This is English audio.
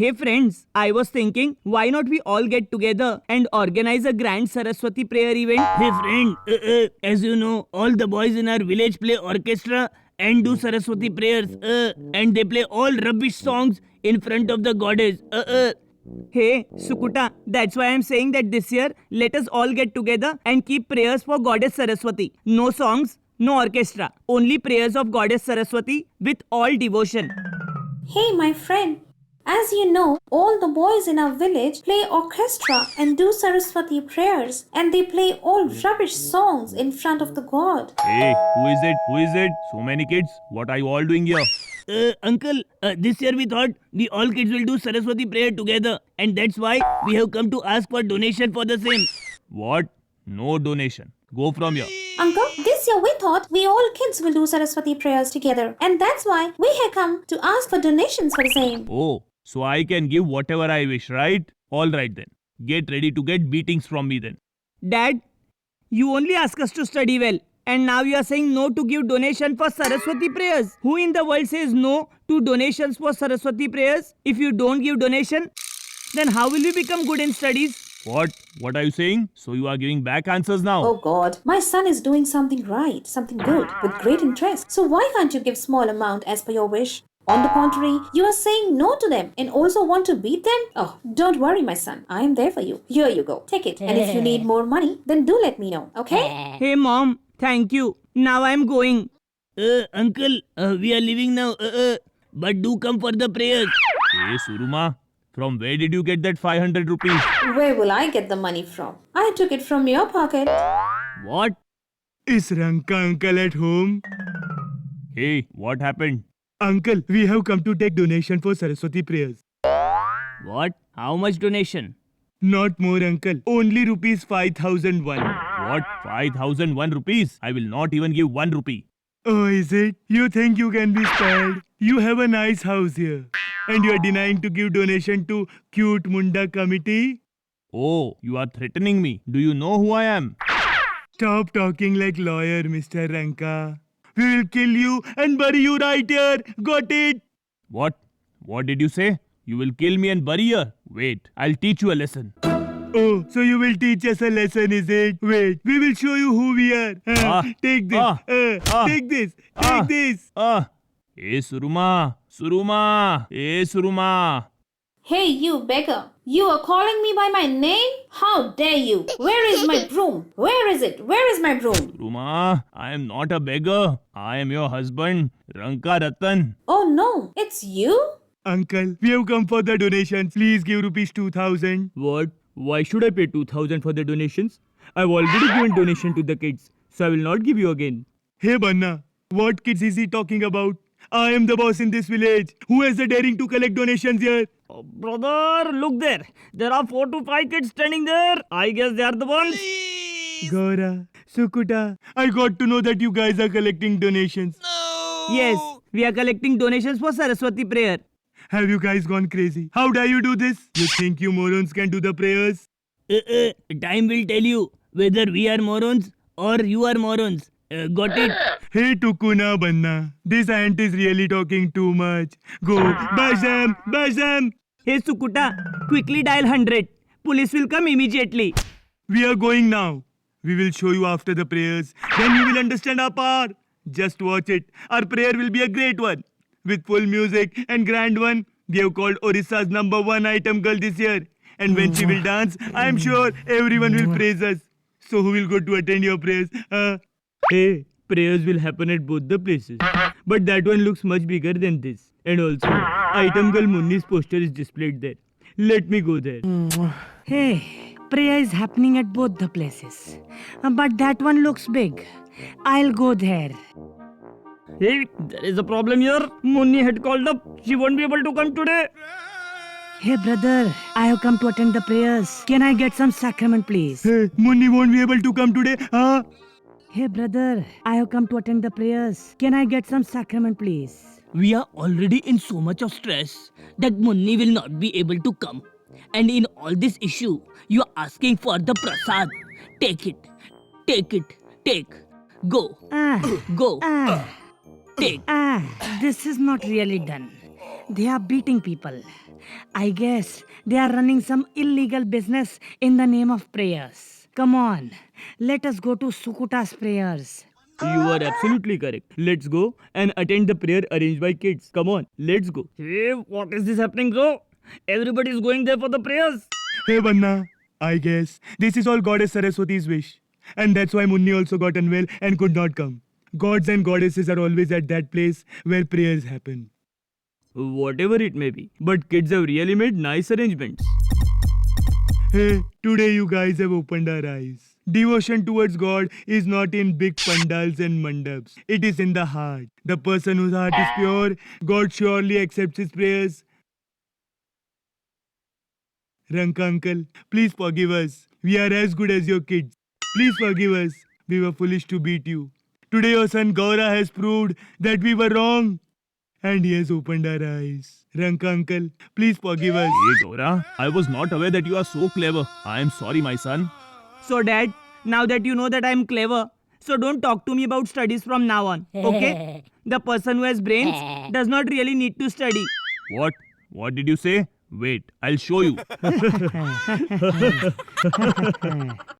Hey friends, I was thinking, why not we all get together and organize a grand Saraswati prayer event? Hey friend, as you know, all the boys in our village play orchestra and do Saraswati prayers, and they play all rubbish songs in front of the goddess. Hey, Sukuta, that's why I'm saying that this year, let us all get together and keep prayers for Goddess Saraswati. No songs, no orchestra, only prayers of Goddess Saraswati with all devotion. Hey, my friend. As you know, all the boys in our village play orchestra and do Saraswati prayers, and they play all rubbish songs in front of the god. Hey, who is it? Who is it? So many kids. What are you all doing here? Uncle, this year we thought we all kids will do Saraswati prayer together, and that's why we have come to ask for donation for the same. What? No donation. Go from here. Uncle, this year we thought we all kids will do Saraswati prayers together, and that's why we have come to ask for donations for the same. Oh, so I can give whatever I wish, right? All right then. Get ready to get beatings from me then. Dad, you only ask us to study well. And now you are saying no to give donation for Saraswati prayers. Who in the world says no to donations for Saraswati prayers? If you don't give donation, then how will you become good in studies? What? What are you saying? So you are giving back answers now? Oh God, my son is doing something right, something good, with great interest. So why can't you give small amount as per your wish? On the contrary, you are saying no to them and also want to beat them? Oh, don't worry, my son. I am there for you. Here you go. Take it. And if you need more money, then do let me know, okay? Hey mom, thank you. Now I am going. Uncle, we are leaving now. But do come for the prayers. Hey, Suruma, from where did you get that 500 rupees? Where will I get the money from? I took it from your pocket. What? Is Ranka uncle at home? Hey, what happened? Uncle, we have come to take donation for Saraswati prayers. What? How much donation? Not more, uncle. Only rupees 5001. What? 5,001 rupees? I will not even give 1 rupee. Oh, is it? You think you can be spared? You have a nice house here. And you are denying to give donation to Cute Munda committee? Oh, you are threatening me. Do you know who I am? Stop talking like lawyer, Mr. Ranka. We will kill you and bury you right here. Got it? What? What did you say? You will kill me and bury her? Wait, I'll teach you a lesson. Oh, so you will teach us a lesson, is it? Wait, we will show you who we are. Take this. Take this. Take this. Hey, Suruma. Suruma. Hey, Suruma. Hey, you beggar. You are calling me by my name? How dare you? Where is my broom? Where is it? Where is my broom? Suruma, I am not a beggar. I am your husband, Ranka Ratan. Oh no, it's you? Uncle, we have come for the donation. Please give rupees 2000. What? Why should I pay 2000 for the donations? I've already given donation to the kids, so I will not give you again. Hey Banna, what kids is he talking about? I am the boss in this village. Who has the daring to collect donations here? Oh, brother, look there. There are 4 to 5 kids standing there. I guess they are the ones. Gaura, Sukuta, I got to know that you guys are collecting donations. Yes, we are collecting donations for Saraswati prayer. Have you guys gone crazy? How dare you do this? You think you morons can do the prayers? Time will tell you whether we are morons or you are morons. Got it? Hey Tukuna Banna, this ant is really talking too much. Go, bash them, bash them. Hey Sukuta, quickly dial 100. Police will come immediately. We are going now. We will show you after the prayers. Then you will understand our power. Just watch it. Our prayer will be a great one. With full music and grand one. We have called Orissa's #1 item girl this year. And when she will dance, I am sure everyone will praise us. So who will go to attend your prayers? Hey, prayers will happen at both the places. But that one looks much bigger than this. And also, item girl Munni's poster is displayed there. Let me go there. Hey, prayer is happening at both the places. But that one looks big. I'll go there. Hey, there is a problem here. Munni had called up. She won't be able to come today. Hey brother, I have come to attend the prayers. Can I get some sacrament please? Hey, Munni won't be able to come today. Hey brother, I have come to attend the prayers. Can I get some sacrament please? We are already in so much of stress that Munni will not be able to come. And in all this issue, you are asking for the prasad. Take it. Take it. Take. Go. Go. Take. This is not really done. They are beating people. I guess they are running some illegal business in the name of prayers. Come on, let us go to Sukuta's prayers. You are absolutely correct. Let's go and attend the prayer arranged by kids. Come on, let's go. Hey, what is this happening, bro? Everybody is going there for the prayers. Hey Banna, I guess this is all Goddess Saraswati's wish. And that's why Munni also got unwell and could not come. Gods and goddesses are always at that place where prayers happen. Whatever it may be. But kids have really made nice arrangements. Hey, today you guys have opened our eyes. Devotion towards God is not in big pandals and mandaps. It is in the heart. The person whose heart is pure, God surely accepts his prayers. Ranka uncle, please forgive us. We are as good as your kids. Please forgive us. We were foolish to beat you. Today your son Gaura has proved that we were wrong. And he has opened our eyes. Ranka uncle, please forgive us. Hey, Gaura, I was not aware that you are so clever. I am sorry, my son. So, Dad, now that you know that I am clever, so don't talk to me about studies from now on, okay? The person who has brains does not really need to study. What? What did you say? Wait, I'll show you.